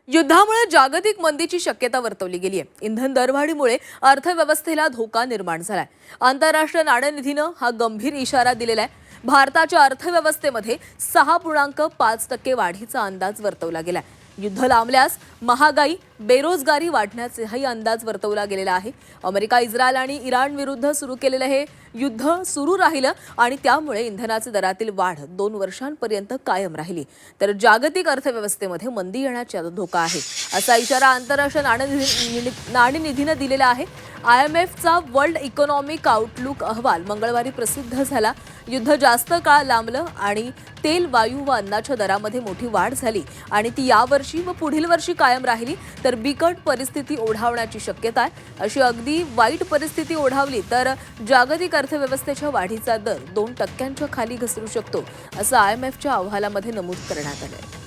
युद्धामुळे जागतिक मंदीची शक्यता वर्तवली गेली आहे। इंधन दरवाढीमुळे अर्थव्यवस्थेला धोका निर्माण झालाय। आंतरराष्ट्रीय नाणेनिधीनं हा गंभीर इशारा दिलेला आहे। भारताच्या अर्थव्यवस्थेमध्ये 6.5% वाढीचा अंदाज वर्तवला गेलाय। युद्ध लांबल्यास महागाई, बेरोजगारी वाढण्याचाही अंदाज वर्तवला गेलेला आहे। अमेरिका, इस्रायल आणि इराण विरुद्ध सुरू केलेलं हे युद्ध सुरू राहिलं आणि त्यामुळे इंधनाचे दरातील वाढ 2 वर्षांपर्यंत कायम राहिली। तर जागतिक अर्थव्यवस्थेमध्ये मंदी येण्याचा धोका आहे, असा इशारा आंतरराष्ट्रीय नाणेनिधीनं दिलेला आहे। IMFचा वर्ल्ड इकॉनॉमिक आउटलुक अहवाल मंगळवारी प्रसिद्ध झाला। युद्ध जास्त काळ लांबलं आणि तेल, वायू व अन्नाच्या दरामध्ये मोठी वाढ झाली आणि ती यावर्षी व पुढील वर्षी कायम राहिली तर बिकट परिस्थिती ओढावण्याची शक्यता आहे। अशी अगदी वाईट परिस्थिती ओढावली तर जागतिक अर्थव्यवस्थेच्या वाढीचा दर 2% खाली घसरू शकतो, असं IMFच्या अहवालामध्ये नमूद करण्यात आलं आहे।